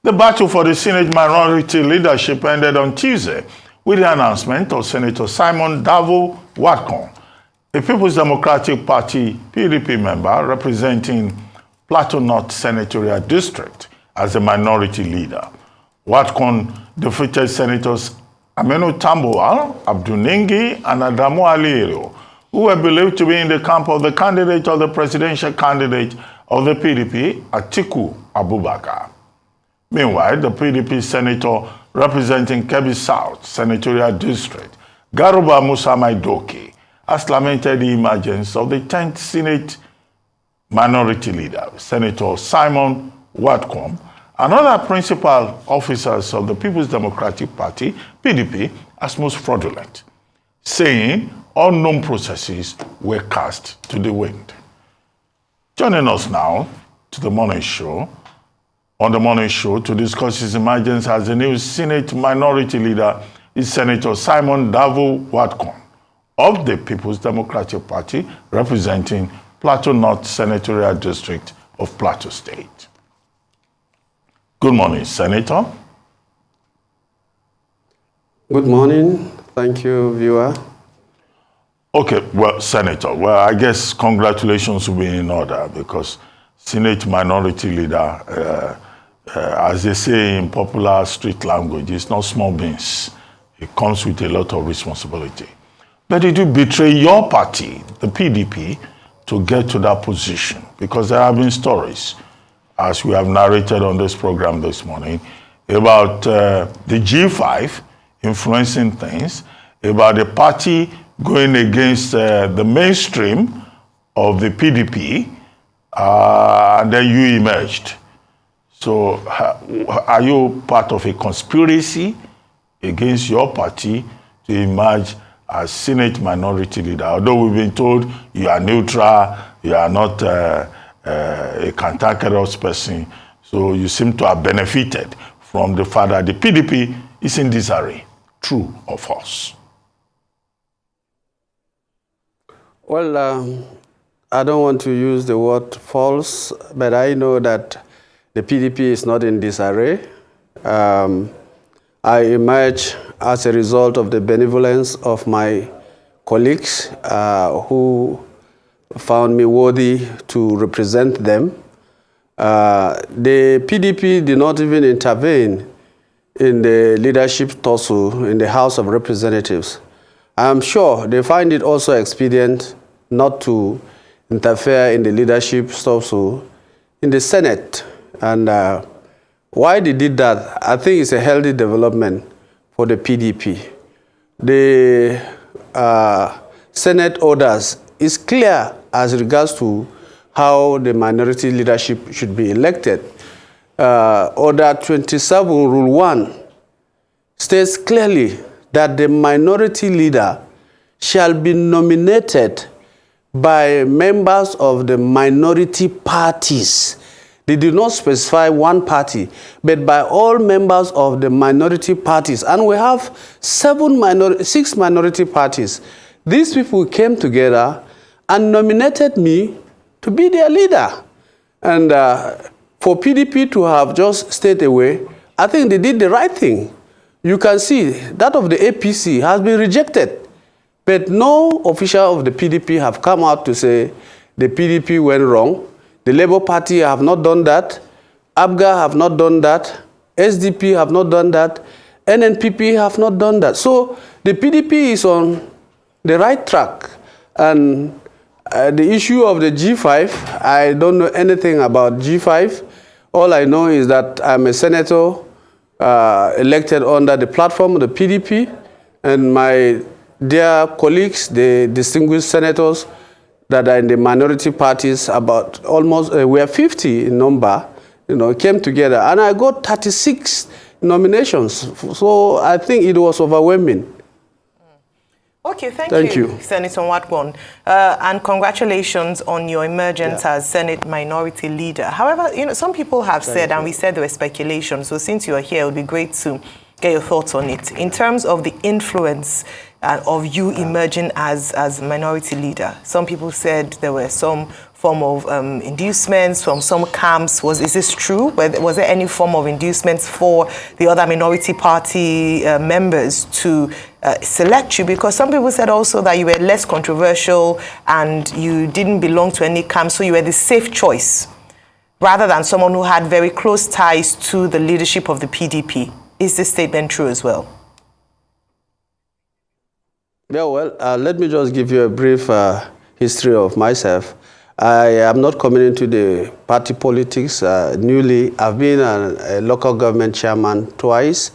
The battle for the Senate minority leadership ended on Tuesday with the announcement of Senator Simon Mwadkwon, a People's Democratic Party PDP member representing Plateau North Senatorial District, as the minority leader. Mwadkwon defeated Senators Aminu Tambuwal, Abdulningi, and Adamu Aliyu, who were believed to be in the camp of the candidate of the presidential candidate of the PDP, Atiku Abubakar. Meanwhile, the PDP senator representing Kebbi South Senatorial District, Garuba Musa Maidoki, has lamented the emergence of the 10th Senate minority leader, Senator Simon Mwadkwon, and other principal officers of the People's Democratic Party, PDP, as most fraudulent, saying all known processes were cast to the wind. Joining us now to the morning show, on the morning show to discuss his emergence as the new Senate minority leader is Senator Simon Mwadkwon of the People's Democratic Party, representing Plateau North Senatorial District of Plateau State. Good morning, Senator. Good morning. Thank you, viewer. Okay, well, Senator, well, I guess congratulations will be in order because Senate minority leader, as they say in popular street language, is not small beans. It comes with a lot of responsibility. But did you betray your party, the PDP, to get to that position? Because there have been stories, as we have narrated on this program this morning, about the G5 influencing things, about the party going against the mainstream of the PDP, and then you emerged. So are you part of a conspiracy against your party to emerge as Senate minority leader? Although we've been told you are neutral, you are not a cantankerous person, so you seem to have benefited from the fact that the PDP is in disarray. True or false? Well, I don't want to use the word false, but I know that the PDP is not in disarray. I emerged as a result of the benevolence of my colleagues who found me worthy to represent them. The PDP did not even intervene in the leadership tussle in the House of Representatives. I'm sure they find it also expedient not to interfere in the leadership tussle in the Senate. And why they did that, I think it's a healthy development for the PDP. The Senate orders is clear as regards to how the minority leadership should be elected. Order 27, Rule 1, states clearly that the minority leader shall be nominated by members of the minority parties. They did not specify one party, but by all members of the minority parties. And we have 6 minority parties. These people came together and nominated me to be their leader. And for PDP to have just stayed away, I think they did the right thing. You can see that of the APC has been rejected, but no official of the PDP have come out to say the PDP went wrong. The Labour Party have not done that. ABGA have not done that. SDP have not done that. NNPP have not done that. So the PDP is on the right track. And the issue of the G5, I don't know anything about G5. All I know is that I'm a senator elected under the platform of the PDP, and my dear colleagues, the distinguished senators that are in the minority parties, about almost, we are 50 in number, came together. And I got 36 nominations. So I think it was overwhelming. Okay, thank you, Senator Mwadkwon. And congratulations on your emergence as Senate Minority Leader. However, some people have said, and we said there were speculation, so since you are here, it would be great to get your thoughts on it. In terms of the influence of you emerging as minority leader, some people said there were some form of inducements from some camps. Is this true? Was there any form of inducements for the other minority party members to select you? Because some people said also that you were less controversial and you didn't belong to any camp, so you were the safe choice, rather than someone who had very close ties to the leadership of the PDP. Is this statement true as well? Yeah, well, let me just give you a brief history of myself. I am not coming into the party politics newly. I've been a local government chairman twice.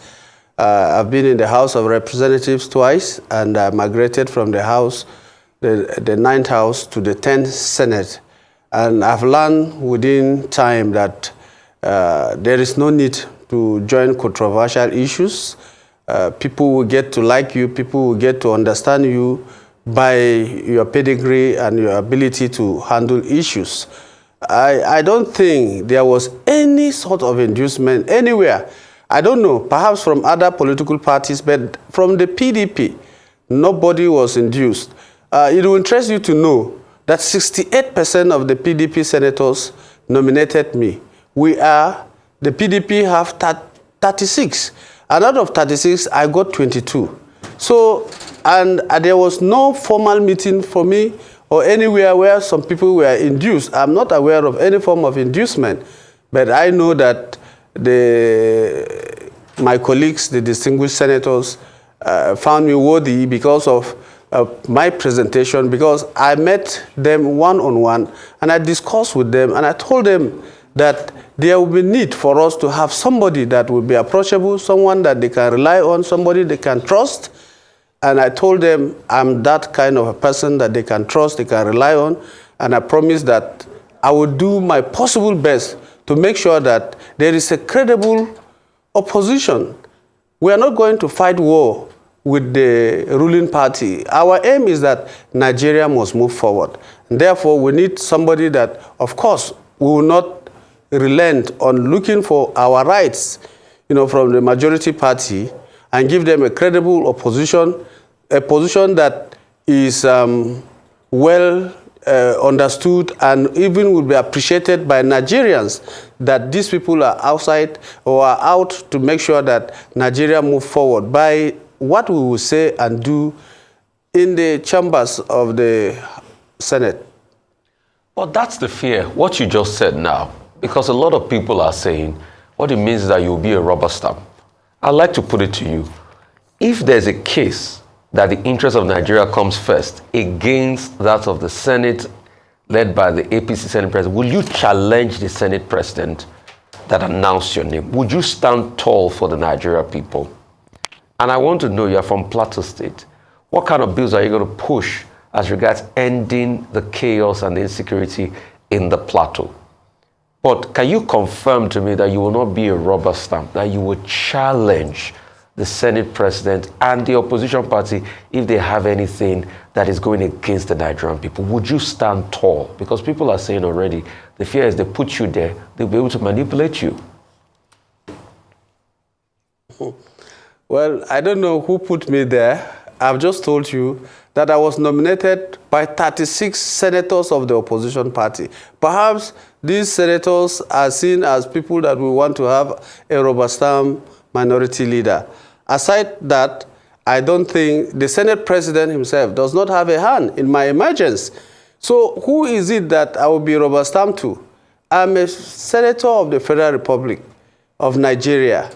I've been in the House of Representatives twice, and I migrated from the House, the 9th House, to the 10th Senate. And I've learned within time that there is no need to join controversial issues. People will get to like you, people will get to understand you by your pedigree and your ability to handle issues. I don't think there was any sort of inducement anywhere. I don't know, perhaps from other political parties, but from the PDP, nobody was induced. It will interest you to know that 68% of the PDP senators nominated me. The PDP have 36. And out of 36, I got 22. So, and there was no formal meeting for me or anywhere where some people were induced. I'm not aware of any form of inducement, but I know that my colleagues, the distinguished senators, found me worthy because of my presentation, because I met them one-on-one and I discussed with them and I told them that there will be need for us to have somebody that will be approachable, someone that they can rely on, somebody they can trust. And I told them I'm that kind of a person that they can trust, they can rely on, and I promised that I would do my possible best to make sure that there is a credible opposition. We are not going to fight war with the ruling party. Our aim is that Nigeria must move forward. And therefore, we need somebody that, of course, we will not relent on looking for our rights, from the majority party, and give them a credible opposition, a position that is well understood and even will be appreciated by Nigerians, that these people are outside or are out to make sure that Nigeria move forward by what we will say and do in the chambers of the Senate. Well, that's the fear, what you just said now. Because a lot of people are saying, what it means is that you'll be a rubber stamp. I'd like to put it to you. If there's a case that the interest of Nigeria comes first against that of the Senate led by the APC Senate President, will you challenge the Senate President that announced your name? Would you stand tall for the Nigeria people? And I want to know, you're from Plateau State. What kind of bills are you going to push as regards ending the chaos and the insecurity in the Plateau? But can you confirm to me that you will not be a rubber stamp, that you will challenge the Senate President and the opposition party if they have anything that is going against the Nigerian people? Would you stand tall? Because people are saying already, the fear is they put you there, they'll be able to manipulate you. Well, I don't know who put me there. I've just told you that I was nominated by 36 senators of the opposition party. Perhaps these senators are seen as people that we want to have a rubber stamp minority leader. Aside that, I don't think the Senate President himself does not have a hand in my emergence. So who is it that I will be rubber stamped to? I'm a senator of the Federal Republic of Nigeria.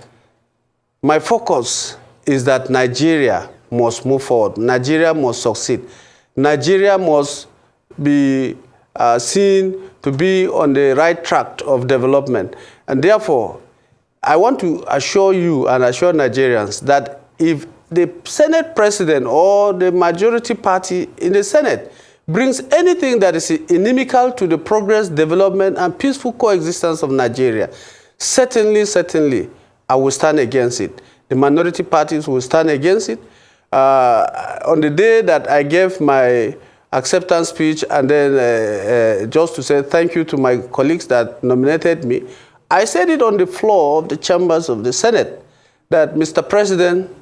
My focus is that Nigeria must move forward. Nigeria must succeed. Nigeria must be seen to be on the right track of development. And therefore, I want to assure you and assure Nigerians that if the Senate President or the majority party in the Senate brings anything that is inimical to the progress, development, and peaceful coexistence of Nigeria, certainly, I will stand against it. The minority parties will stand against it. On the day that I gave my acceptance speech and then just to say thank you to my colleagues that nominated me, I said it on the floor of the chambers of the Senate that, Mr. President,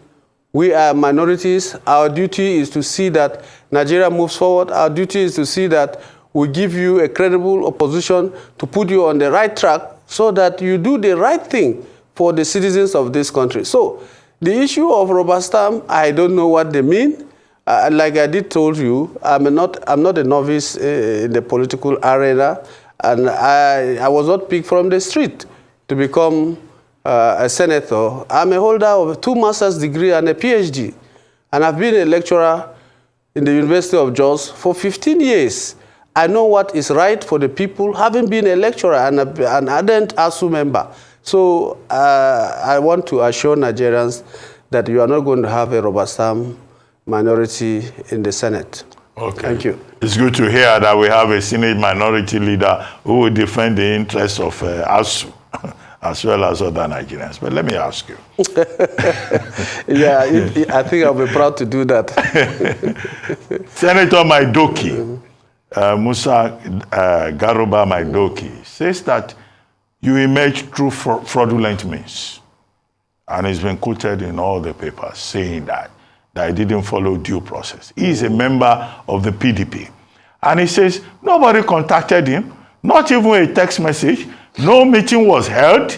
we are minorities. Our duty is to see that Nigeria moves forward. Our duty is to see that will give you a credible opposition to put you on the right track so that you do the right thing for the citizens of this country. So the issue of rubber stamp, I don't know what they mean. Like I did told you, I'm not a novice in the political arena, and I was not picked from the street to become a senator. I'm a holder of 2 master's degree and a PhD, and I've been a lecturer in the University of Jos for 15 years. I know what is right for the people, having been a lecturer and an ardent ASU member. So I want to assure Nigerians that you are not going to have a rubber stamp minority in the Senate. Okay. Thank you. It's good to hear that we have a Senate minority leader who will defend the interests of ASU as well as other Nigerians. But let me ask you. Yeah, I think I'll be proud to do that. Senator Maidoki, Musa Garuba Maidoki, says that you emerged through fraudulent means. And he's been quoted in all the papers saying that he didn't follow due process. He is a member of the PDP. And he says nobody contacted him, not even a text message. No meeting was held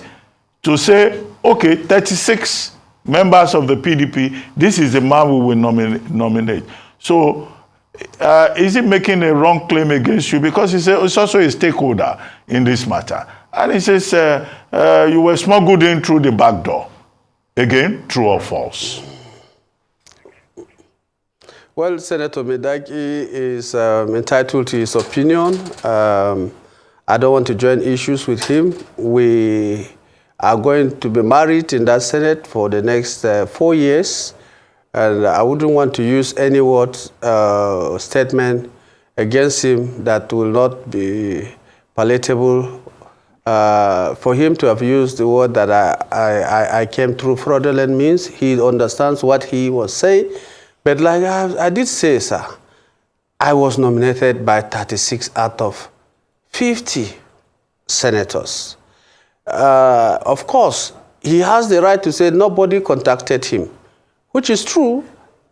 to say, okay, 36 members of the PDP, this is the man we will nominate. So is he making a wrong claim against you? Because he's also a stakeholder in this matter. And he says you were smuggled in through the back door. Again, true or false? Well, Senator Mwadkwon is entitled to his opinion. I don't want to join issues with him. We are going to be married in that Senate for the next 4 years. And I wouldn't want to use any word statement against him that will not be palatable. For him to have used the word that I came through fraudulent means, he understands what he was saying. But like I did say, sir, I was nominated by 36 out of 50 senators. Of course, he has the right to say nobody contacted him, which is true.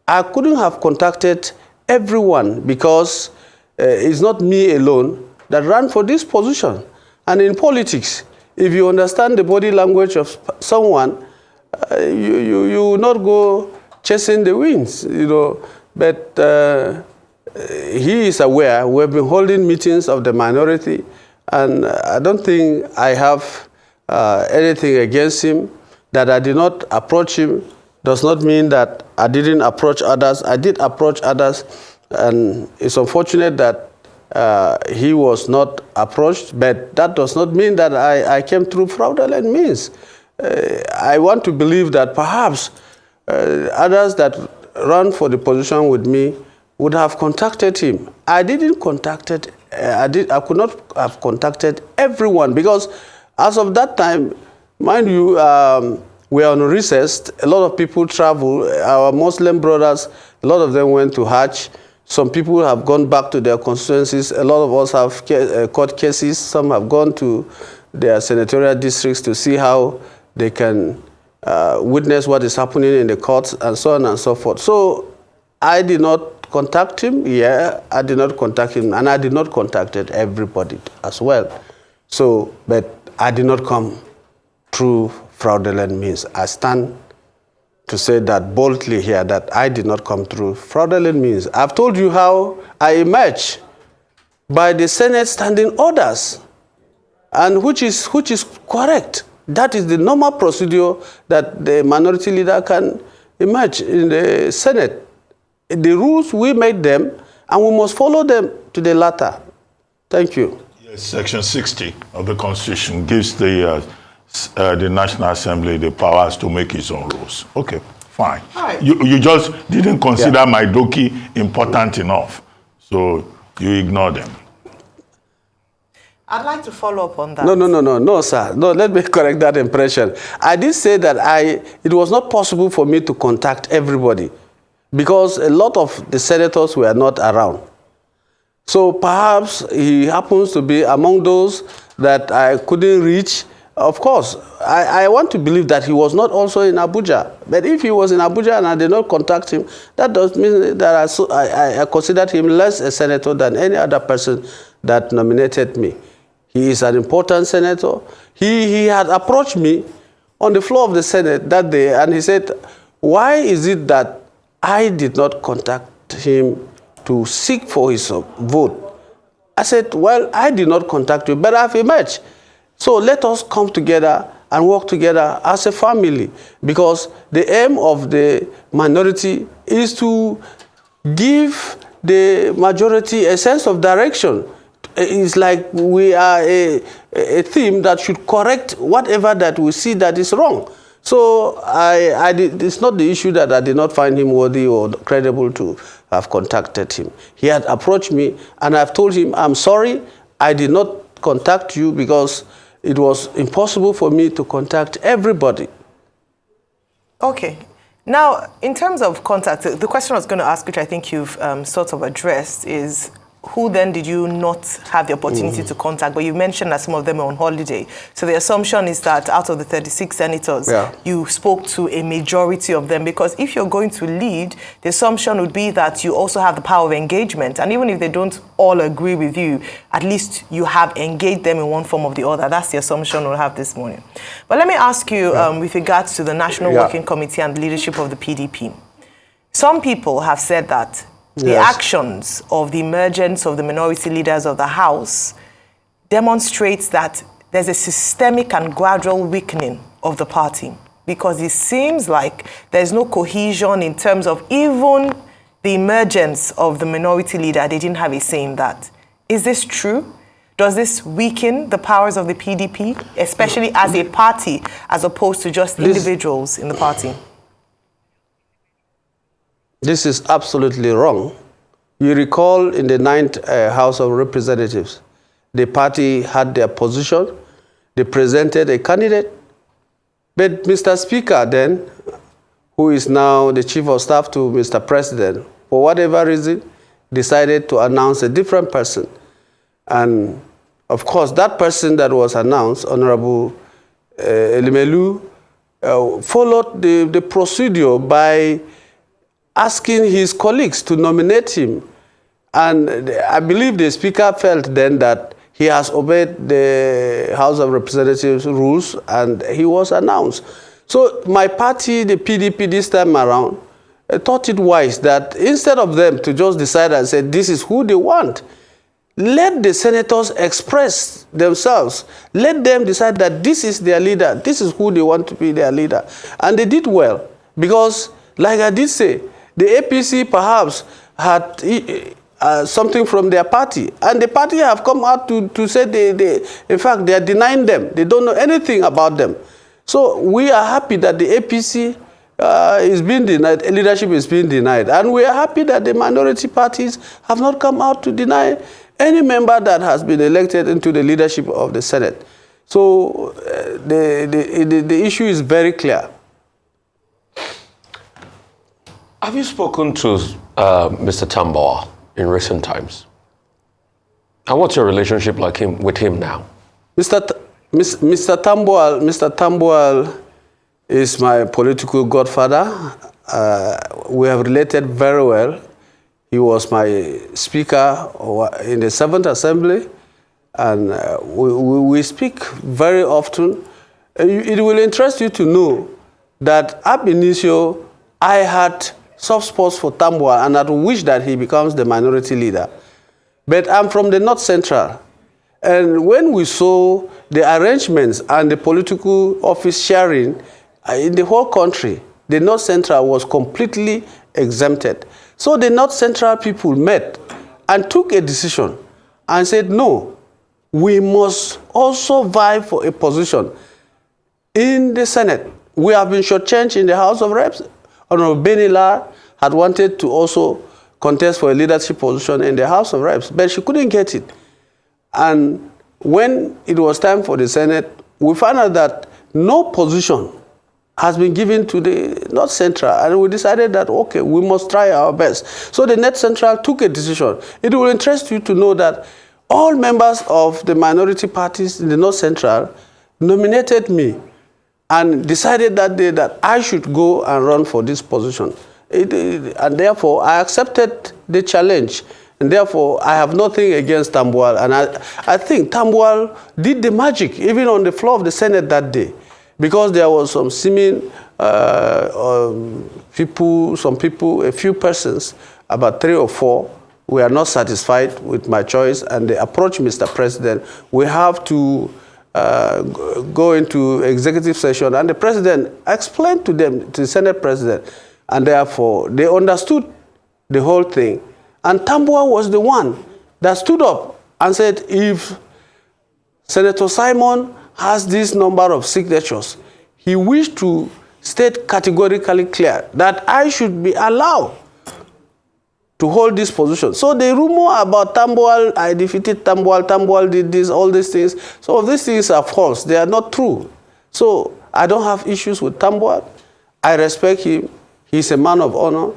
I couldn't have contacted everyone because it's not me alone that ran for this position. And in politics, if you understand the body language of someone, you will not go chasing the winds, you know. But he is aware. We have been holding meetings of the minority, and I don't think I have anything against him. That I did not approach him does not mean that I didn't approach others. I did approach others, and it's unfortunate that he was not approached, but that does not mean that I came through fraudulent means. I want to believe that perhaps others that ran for the position with me would have contacted him. I didn't contacted. I could not have contacted everyone because as of that time, mind you, we are on recess. A lot of people travel. Our Muslim brothers, a lot of them went to Hajj. Some people have gone back to their constituencies. A lot of us have court cases. Some have gone to their senatorial districts to see how they can witness what is happening in the courts and so on and so forth. So I did not contact him. Yeah, I did not contact him. And I did not contact everybody as well. So, but I did not come through fraudulent means. I stand to say that boldly here, that I did not come through fraudulent means. I've told you how I emerged by the Senate standing orders, and which is correct. That is the normal procedure that the minority leader can emerge in the Senate. The rules, we made them, and we must follow them to the latter. Thank you. Yes, Section 60 of the Constitution gives the National Assembly the powers to make its own rules. Okay, fine. Right. You just didn't consider Maidoki important enough, so you ignored them. I'd like to follow up on that. No, sir. No, let me correct that impression. I did say that it was not possible for me to contact everybody because a lot of the senators were not around. So perhaps he happens to be among those that I couldn't reach. Of course, I want to believe that he was not also in Abuja. But if he was in Abuja and I did not contact him, that does mean that I considered him less a senator than any other person that nominated me. He is an important senator. He had approached me on the floor of the Senate that day, and he said, why is it that I did not contact him to seek for his vote? I said, well, I did not contact you, but I've emerged. So let us come together and work together as a family, because the aim of the minority is to give the majority a sense of direction. It's like we are a team that should correct whatever that we see that is wrong. So it's not the issue that I did not find him worthy or credible to have contacted him. He had approached me, and I've told him, I'm sorry, I did not contact you because it was impossible for me to contact everybody. Okay. Now, in terms of contact, the question I was going to ask, which I think you've sort of addressed, is who then did you not have the opportunity to contact? But you mentioned that some of them are on holiday. So the assumption is that out of the 36 senators, you spoke to a majority of them, because if you're going to lead, the assumption would be that you also have the power of engagement. And even if they don't all agree with you, at least you have engaged them in one form or the other. That's the assumption we'll have this morning. But let me ask you, with regards to the National Working Committee and leadership of the PDP, some people have said that the actions of the emergence of the minority leaders of the House demonstrates that there's a systemic and gradual weakening of the party, because it seems like there's no cohesion in terms of even the emergence of the minority leader. They didn't have a say in that. Is this true? Does this weaken the powers of the PDP, especially as a party, as opposed to just individuals in the party? This is absolutely wrong. You recall in the 9th House of Representatives, the party had their position, they presented a candidate, but Mr. Speaker then, who is now the Chief of Staff to Mr. President, for whatever reason, decided to announce a different person. And of course, that person that was announced, Honorable Elimelu, followed the procedure by asking his colleagues to nominate him. And I believe the Speaker felt then that he has obeyed the House of Representatives rules, and he was announced. So my party, the PDP, this time around, thought it wise that instead of them to just decide and say, this is who they want, let the senators express themselves. Let them decide that this is their leader. This is who they want to be their leader. And they did well, because, like I did say, the APC perhaps had something from their party. And the party have come out to say, in fact, they are denying them. They don't know anything about them. So we are happy that the APC is being denied, leadership is being denied. And we are happy that the minority parties have not come out to deny any member that has been elected into the leadership of the Senate. So the issue is very clear. Have you spoken to Mr. Tambuwal in recent times? And what's your relationship like with him now? Mr. Tambuwal is my political godfather. We have related very well. He was my speaker in the 7th Assembly, and we speak very often. It will interest you to know that ab initio, I had soft spots for Tambuwal, and I wish that he becomes the minority leader. But I'm from the North Central, and when we saw the arrangements and the political office sharing in the whole country, the North Central was completely exempted. So the North Central people met and took a decision and said, no, we must also vie for a position in the Senate. We have been shortchanged in the House of Reps. Honorable Benila had wanted to also contest for a leadership position in the House of Reps, but she couldn't get it. And when it was time for the Senate, we found out that no position has been given to the North Central, and we decided that, okay, we must try our best. So the North Central took a decision. It will interest you to know that all members of the minority parties in the North Central nominated me and decided that day that I should go and run for this position. And therefore, I accepted the challenge And therefore, I have nothing against Tambuwal. And I think Tambuwal did the magic, even on the floor of the Senate that day, because there was some seeming people, a few persons, about 3 or 4, were not satisfied with my choice, and they approached Mr. President. We have to go into executive session, and the president explained to them, to the Senate president, and therefore they understood the whole thing. And Tambuwal was the one that stood up and said, if Senator Simon has this number of signatures, he wished to state categorically clear that I should be allowed to hold this position. So the rumor about Tambuwal, I defeated Tambuwal, Tambuwal did this, all these things, so these things are false. They are not true. So I don't have issues with Tambuwal. I respect him. He's a man of honor,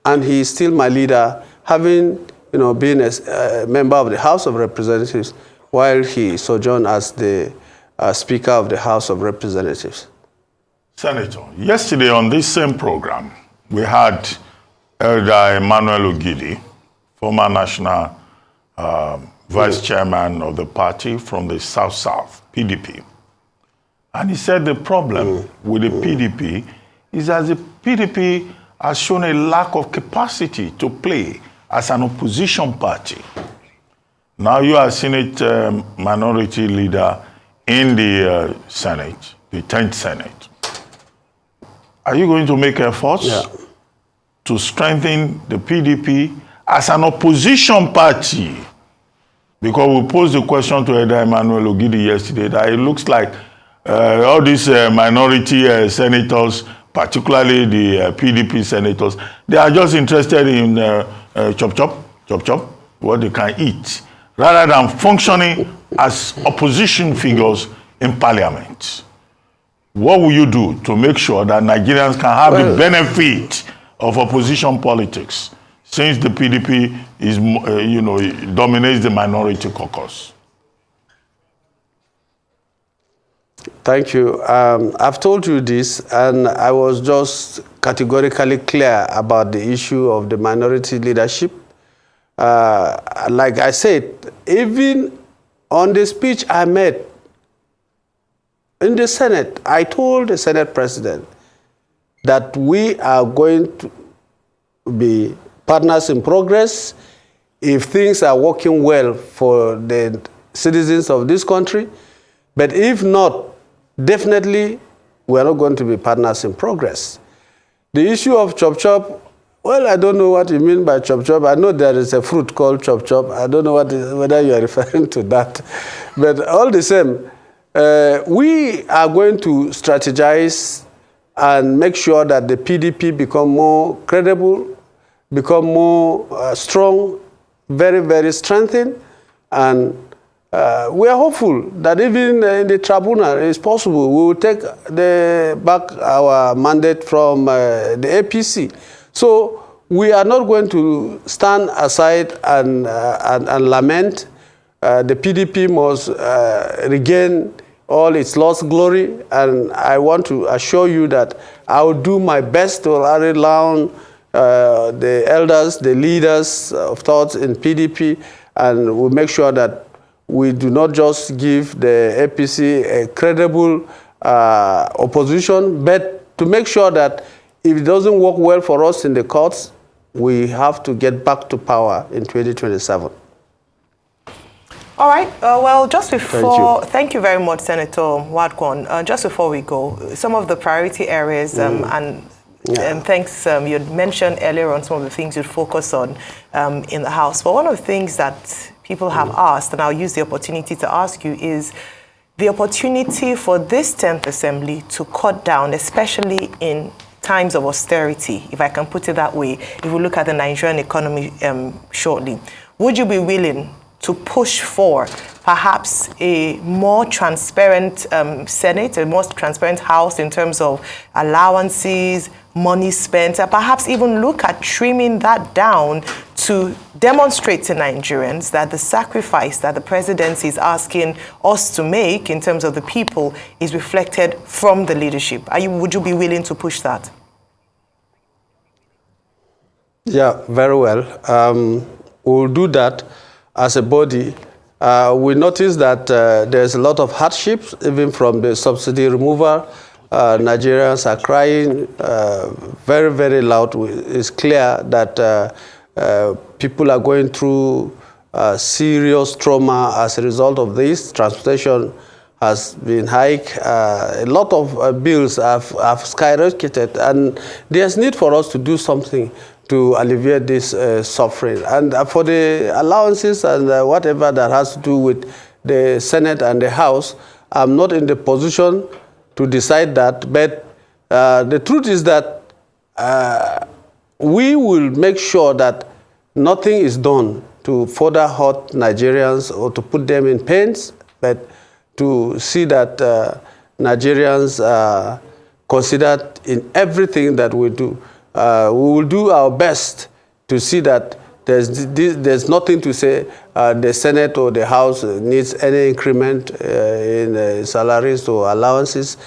and he is still my leader, having been a member of the House of Representatives while he sojourned as the Speaker of the House of Representatives. Senator, yesterday on this same program, we had Elder Emmanuel Ogidi, former national vice chairman of the party from the South-South, PDP. And he said the problem with the PDP is that the PDP has shown a lack of capacity to play as an opposition party. Now you are Senate minority leader in the Senate, the 10th Senate. Are you going to make efforts to strengthen the PDP as an opposition party? Because we posed the question to Elder Emmanuel Ogidi yesterday that it looks like all these minority senators, particularly the PDP senators, they are just interested in chop, what they can eat, rather than functioning as opposition figures in parliament. What will you do to make sure that Nigerians can have the benefit of opposition politics, since the PDP is, dominates the minority caucus? Thank you. I've told you this, and I was just categorically clear about the issue of the minority leadership. Like I said, even on the speech I made in the Senate, I told the Senate president that we are going to be partners in progress if things are working well for the citizens of this country. But if not, definitely we are not going to be partners in progress. The issue of chop, well, I don't know what you mean by chop. I know there is a fruit called chop. I don't know whether you are referring to that. But all the same, we are going to strategize and make sure that the PDP become more credible, become more strong, very, very strengthened. And we are hopeful that even in the tribunal, it's possible, we will take back our mandate from the APC. So we are not going to stand aside and lament. The PDP must regain all its lost glory, and I want to assure you that I will do my best to rally down the elders, the leaders of thought in PDP, and we'll make sure that we do not just give the APC a credible opposition, but to make sure that if it doesn't work well for us in the courts, we have to get back to power in 2027. All right. Well, just before, thank you very much, Senator Mwadkwon. Just before we go, some of the priority areas and thanks, you had mentioned earlier on some of the things you'd focus on in the House. But one of the things that people have asked, and I'll use the opportunity to ask you, is the opportunity for this 10th Assembly to cut down, especially in times of austerity, if I can put it that way, if we look at the Nigerian economy shortly. Would you be willing to push for perhaps a more transparent Senate, a more transparent House in terms of allowances, money spent, and perhaps even look at trimming that down to demonstrate to Nigerians that the sacrifice that the presidency is asking us to make in terms of the people is reflected from the leadership? Would you be willing to push that? Yeah, very well. we will do that as a body. We notice that there's a lot of hardships, even from the subsidy removal. Nigerians are crying very, very loud. It's clear that people are going through serious trauma as a result of this. Transportation has been hiked. A lot of bills have skyrocketed, and there's need for us to do something to alleviate this suffering. And for the allowances and whatever that has to do with the Senate and the House, I'm not in the position to decide that, but the truth is that we will make sure that nothing is done to further hurt Nigerians or to put them in pains, but to see that Nigerians are considered in everything that we do. We will do our best to see that there's nothing to say the Senate or the House needs any increment in salaries or allowances,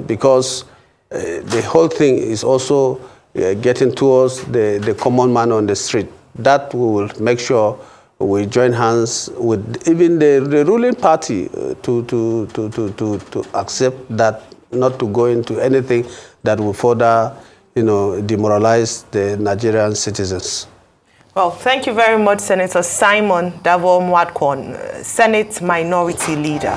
because the whole thing is also getting towards the common man on the street. That we will make sure we join hands with even the ruling party to accept that, not to go into anything that will further, demoralize the Nigerian citizens. Well, thank you very much, Senator Simon Davo Mwadkwon, Senate Minority Leader.